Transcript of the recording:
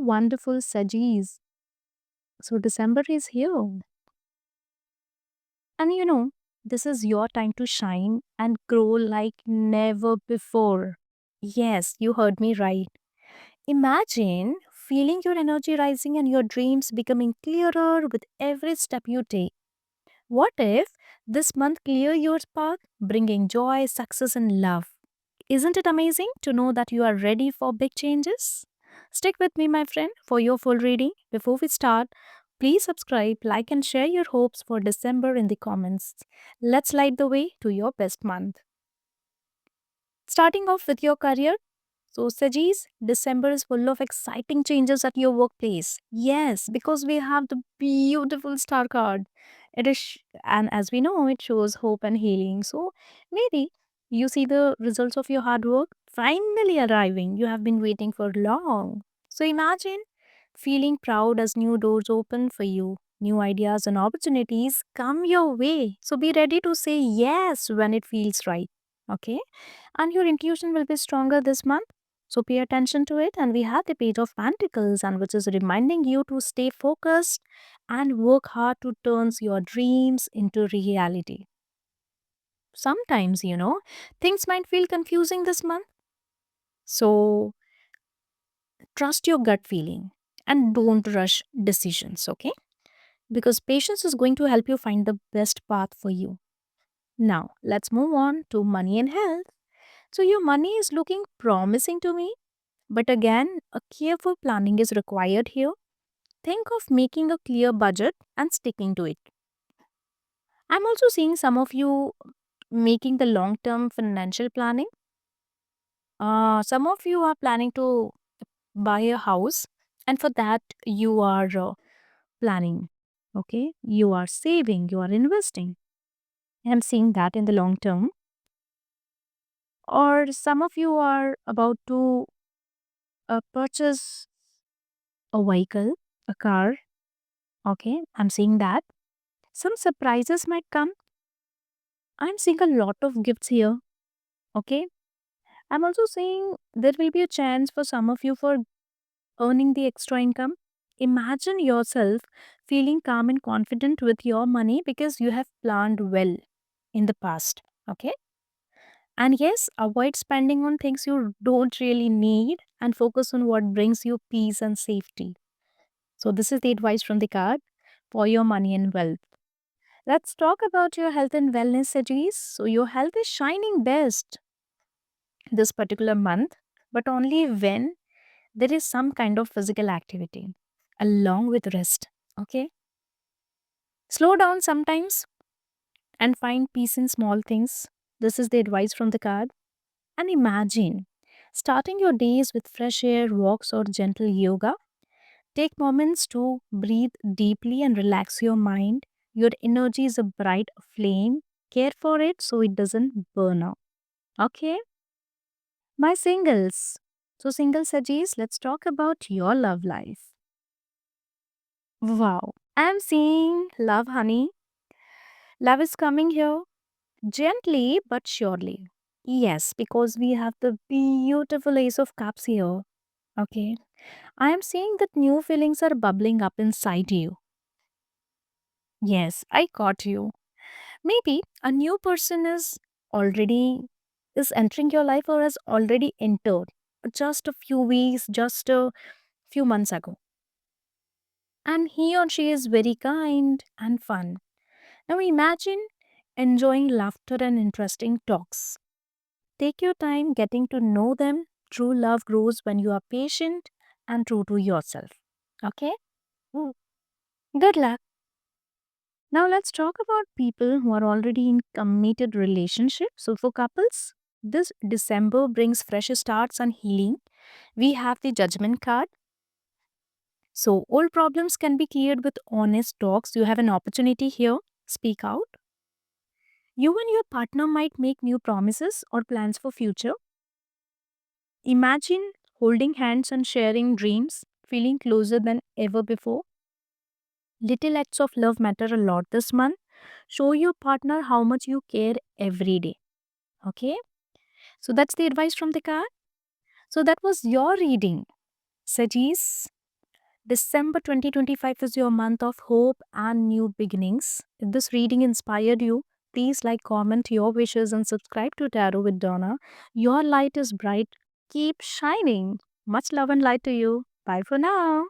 wonderful Sajis. So, December is here. And this is your time to shine and grow like never before. Yes, you heard me right. Imagine feeling your energy rising and your dreams becoming clearer with every step you take. What if this month clear your path, bringing joy, success, and love? Isn't it amazing to know that you are ready for big changes? Stick with me, my friend, for your full reading. Before we start, please subscribe, like, and share your hopes for December in the comments. Let's light the way to your best month. Starting off with your career, so, Sajis, December is full of exciting changes at your workplace. Yes, because we have the beautiful star card. And as we know, it shows hope and healing. So, maybe you see the results of your hard work finally arriving. You have been waiting for long. So, imagine feeling proud as new doors open for you. New ideas and opportunities come your way. So, be ready to say yes when it feels right. Okay? And your intuition will be stronger this month, so pay attention to it. And we have the Page of Pentacles, and which is reminding you to stay focused and work hard to turn your dreams into reality. Sometimes, things might feel confusing this month. So trust your gut feeling and don't rush decisions, okay? Because patience is going to help you find the best path for you. Now, let's move on to money and health. So, your money is looking promising to me. But again, a careful planning is required here. Think of making a clear budget and sticking to it. I'm also seeing some of you making the long term financial planning. Some of you are planning to buy a house, and for that, you are planning. Okay, you are saving, you are investing. I'm seeing that in the long term. Or some of you are about to purchase a vehicle, a car. Okay, I'm seeing that. Some surprises might come. I'm seeing a lot of gifts here. Okay. I'm also seeing there will be a chance for some of you for earning the extra income. Imagine yourself feeling calm and confident with your money because you have planned well in the past. Okay. And yes, avoid spending on things you don't really need and focus on what brings you peace and safety. So, this is the advice from the card for your money and wealth. Let's talk about your health and wellness, Ajis. So, your health is shining best this particular month, but only when there is some kind of physical activity along with rest. Okay? Slow down sometimes and find peace in small things. This is the advice from the card. And imagine starting your days with fresh air, walks, or gentle yoga. Take moments to breathe deeply and relax your mind. Your energy is a bright flame. Care for it so it doesn't burn out. Okay? My singles. So, single Sajis, let's talk about your love life. Wow. I'm seeing love, honey. Love is coming here gently but surely. Yes, because we have the beautiful Ace of Cups here. Okay. I am seeing that new feelings are bubbling up inside you. Yes, I caught you. Maybe a new person is entering your life or has already entered just a few weeks, just a few months ago. And he or she is very kind and fun. Now imagine enjoying laughter and interesting talks. Take your time getting to know them. True love grows when you are patient and true to yourself. Okay? Mm. Good luck. Now let's talk about people who are already in committed relationships. So for couples, this December brings fresh starts and healing. We have the judgment card. So old problems can be cleared with honest talks. You have an opportunity here. Speak out. You and your partner might make new promises or plans for future. Imagine holding hands and sharing dreams, feeling closer than ever before. Little acts of love matter a lot this month. Show your partner how much you care every day. Okay? So that's the advice from the card. So that was your reading, Sajis. December 2025 is your month of hope and new beginnings. If this reading inspired you, please like, comment your wishes, and subscribe to Tarot with Donna. Your light is bright. Keep shining. Much love and light to you. Bye for now.